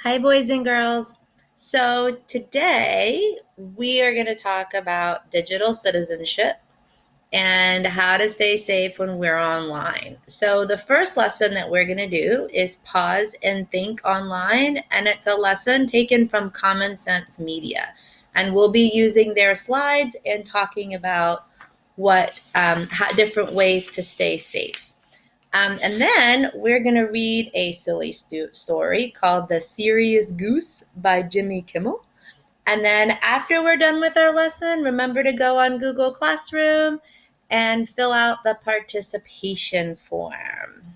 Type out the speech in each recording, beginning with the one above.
Hi, boys and girls. So, today we are going to talk about digital citizenship and how to stay safe when we're online. So, the first lesson that we're going to do is pause and think online, and it's a lesson taken from Common Sense Media. And we'll be using their slides and talking about different ways to stay safe. And then we're going to read a silly story called The Serious Goose by Jimmy Kimmel. And then after we're done with our lesson, remember to go on Google Classroom and fill out the participation form.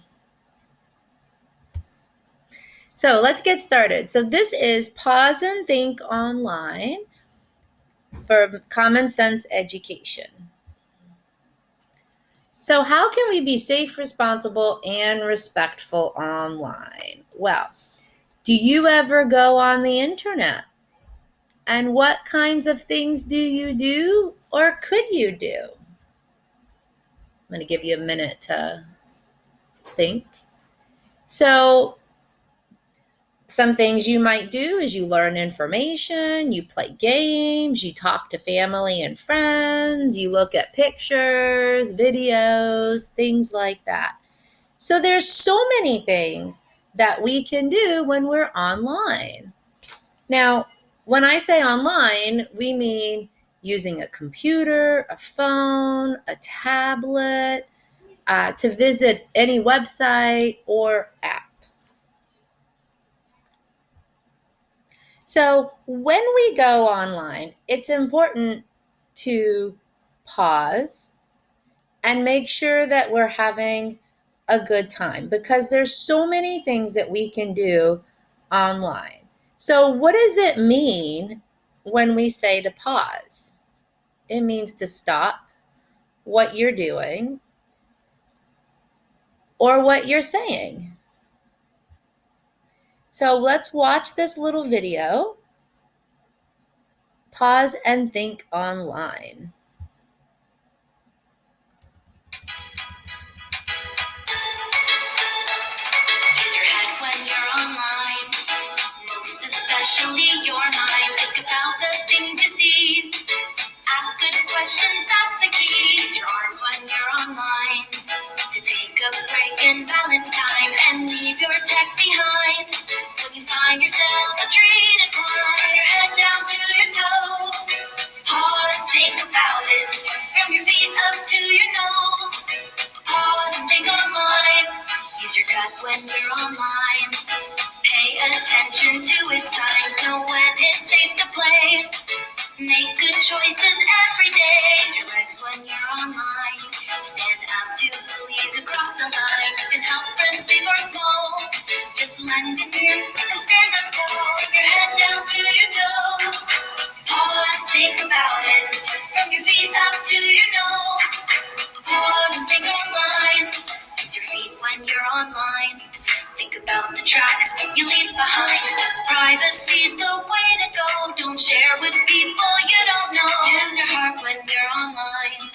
So let's get started. So this is Pause and Think Online for Common Sense Education. So how can we be safe, responsible, and respectful online? Well, do you ever go on the internet? And what kinds of things do you do or could you do? I'm going to give you a minute to think. So, some things you might do is you learn information, you play games, you talk to family and friends, you look at pictures, videos, things like that. So there's so many things that we can do when we're online. Now, when I say online, we mean using a computer, a phone, a tablet, to visit any website or app. So when we go online, it's important to pause and make sure that we're having a good time because there's so many things that we can do online. So what does it mean when we say to pause? It means to stop what you're doing or what you're saying. So let's watch this little video. Pause and think online. Use your head when you're online, most especially your mind. Think about the things you see. Ask good questions, that's the key. Use your arms when you're online to take a break and balance time and leave your tech behind. When you find yourself a tree to climb, your head down to your toes. Pause, think about it. From your feet up to your nose. Pause and think online. Use your gut when you're online. Pay attention to its signs. Know when it's safe to play. Make good choices every day. Use your legs when you're online. Stand out to bullies across the line. You can help friends big or small. Just lend an ear and stand up tall. Your head down to your toes. Pause, think about it. From your feet up to your nose. Pause and think online. Use your feet when you're online. Think about the tracks you leave behind. Privacy's the way to go. Don't share with people you don't know. Use your heart when you're online.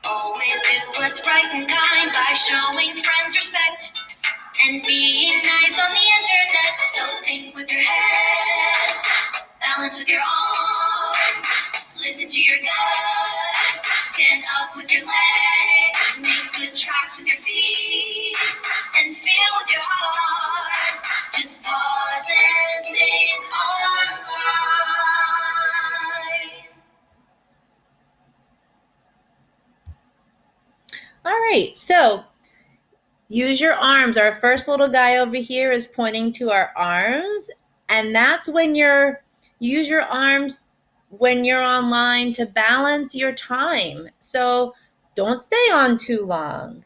Always do what's right and kind by showing friends respect and being nice on the internet. So think with your head, balance with your arms, listen to your gut, stand up with your legs, make good tracks with your feet, and feel with your heart. Just pause and think online. All right, so use your arms. Our first little guy over here is pointing to our arms, and that's when use your arms when you're online to balance your time. So don't stay on too long.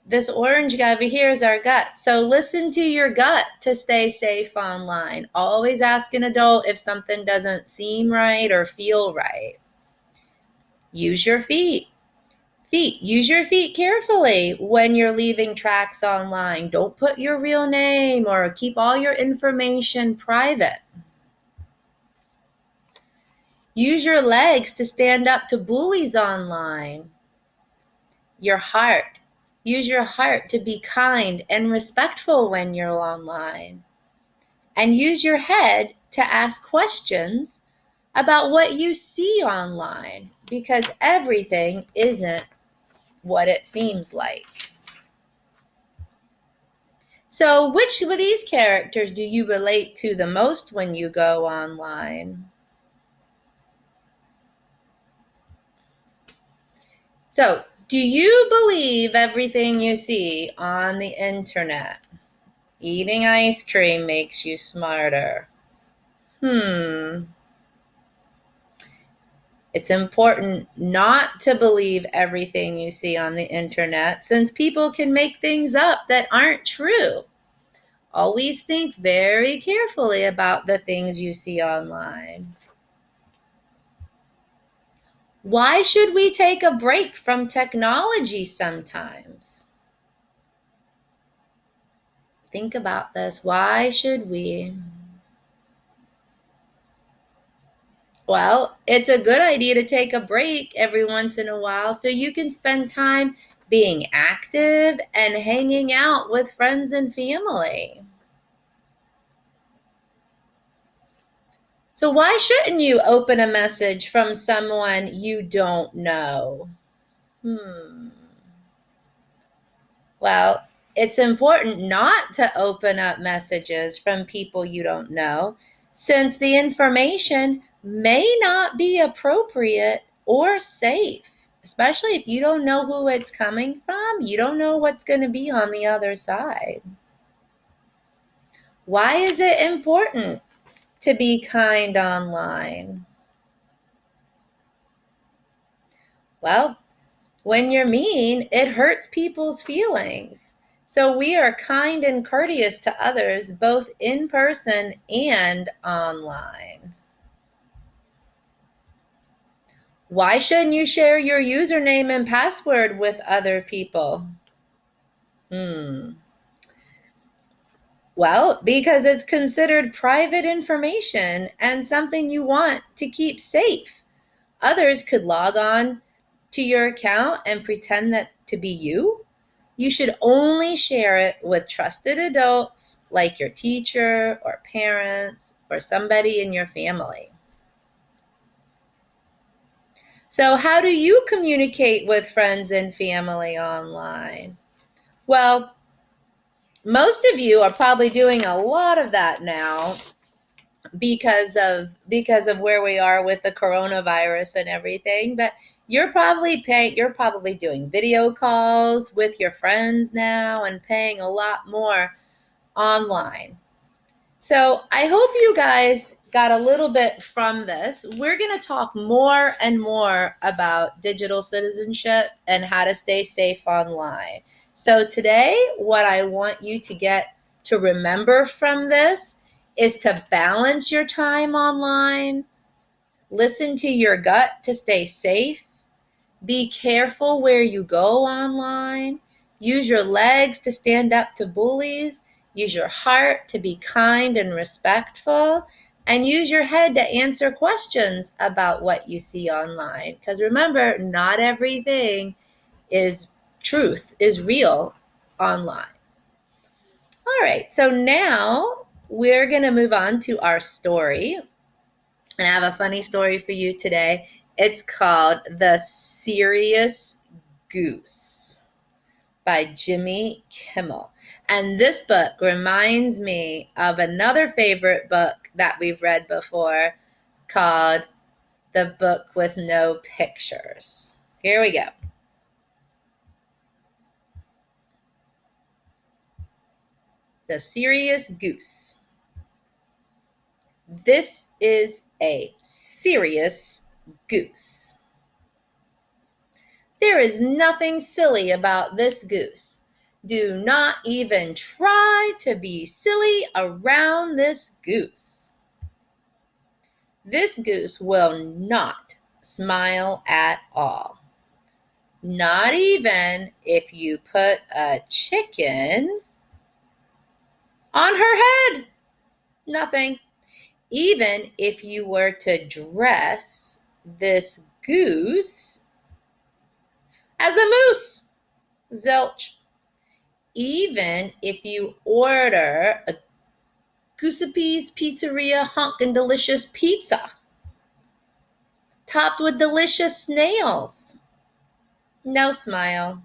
This orange guy over here is our gut. So listen to your gut to stay safe online. Always ask an adult if something doesn't seem right or feel right. Use your feet. Use your feet carefully when you're leaving tracks online. Don't put your real name or keep all your information private. Use your legs to stand up to bullies online. Your heart. Use your heart to be kind and respectful when you're online. and use your head to ask questions about what you see online, because everything isn't what it seems like. So, which of these characters do you relate to the most when you go online? So, do you believe everything you see on the internet? Eating ice cream makes you smarter. It's important not to believe everything you see on the internet, since people can make things up that aren't true. Always think very carefully about the things you see online. Why should we take a break from technology sometimes? Think about this. Why should we? Well, it's a good idea to take a break every once in a while so you can spend time being active and hanging out with friends and family. So, why shouldn't you open a message from someone you don't know? Well, it's important not to open up messages from people you don't know, since the information may not be appropriate or safe, especially if you don't know who it's coming from. You don't know what's going to be on the other side. Why is it important to be kind online? Well, when you're mean, it hurts people's feelings. So we are kind and courteous to others, both in person and online. Why shouldn't you share your username and password with other people? Well, because it's considered private information and something you want to keep safe. Others could log on to your account and pretend that to be you. You should only share it with trusted adults like your teacher or parents or somebody in your family. So, how do you communicate with friends and family online? Well, most of you are probably doing a lot of that now because of where we are with the coronavirus and everything, but you're probably doing video calls with your friends now and paying a lot more online. So I hope you guys got a little bit from this. We're going to talk more and more about digital citizenship and how to stay safe online. So today, what I want you to get to remember from this is to balance your time online, listen to your gut to stay safe, be careful where you go online. Use your legs to stand up to bullies. Use your heart to be kind and respectful. And use your head to answer questions about what you see online. Because remember, not everything is truth, is real online. All right, so now we're going to move on to our story. And I have a funny story for you today. It's called The Serious Goose by Jimmy Kimmel. And this book reminds me of another favorite book that we've read before called The Book with No Pictures. Here we go. The Serious Goose. This is a serious goose. There is nothing silly about this goose. Do not even try to be silly around this goose. This goose will not smile at all. Not even if you put a chicken on her head. Nothing. Even if you were to dress this goose as a moose. Zilch. Even if you order Goosepee's Pizzeria Hunkin' Delicious Pizza, topped with delicious snails. No smile.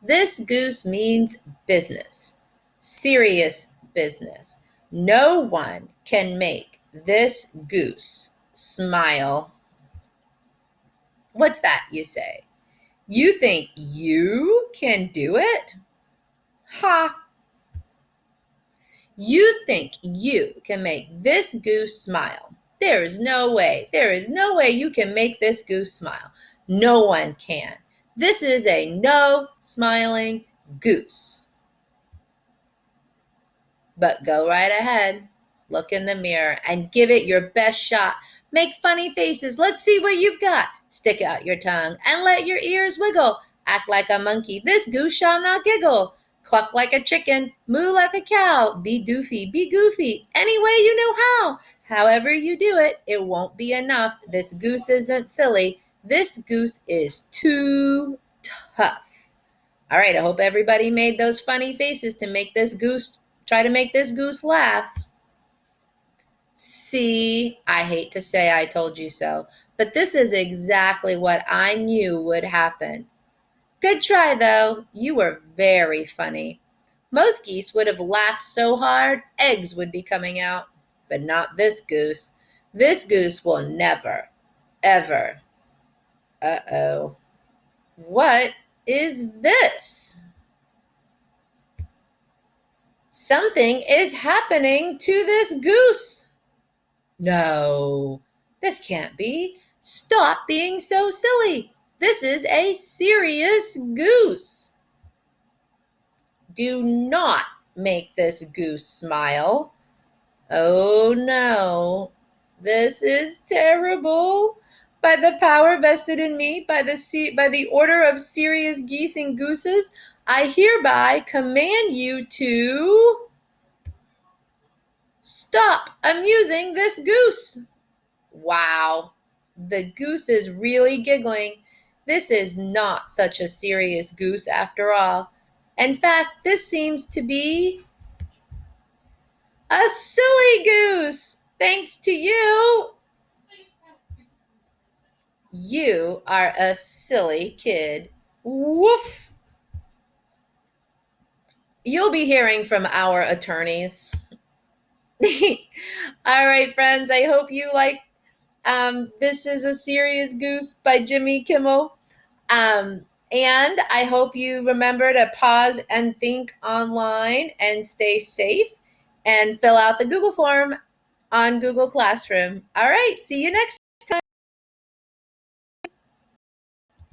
This goose means business, serious business. No one can make this goose smile. What's that, you say? You think you can do it? Ha! You think you can make this goose smile. There is no way. There is no way you can make this goose smile. No one can. This is a no smiling goose. But go right ahead. Look in the mirror and give it your best shot. Make funny faces. Let's see what you've got. Stick out your tongue and let your ears wiggle. Act like a monkey. This goose shall not giggle. Cluck like a chicken. Moo like a cow. Be doofy. Be goofy. Any way you know how. However you do it, it won't be enough. This goose isn't silly. This goose is too tough. All right, I hope everybody made those funny faces to make this goose, try to make this goose laugh. See, I hate to say I told you so, but this is exactly what I knew would happen. Good try, though. You were very funny. Most geese would have laughed so hard, eggs would be coming out. But not this goose. This goose will never, ever. Uh-oh. What is this? Something is happening to this goose. No, this can't be. Stop being so silly. This is a serious goose. Do not make this goose smile. Oh no, this is terrible. By the power vested in me by the order of serious geese and gooses, I hereby command you to stop amusing this goose. Wow, the goose is really giggling. This is not such a serious goose after all. In fact, this seems to be a silly goose. Thanks to you. You are a silly kid. Woof. You'll be hearing from our attorneys. All right, friends, I hope you like This Is a Serious Goose by Jimmy Kimmel. And I hope you remember to pause and think online and stay safe and fill out the Google form on Google Classroom. All right, see you next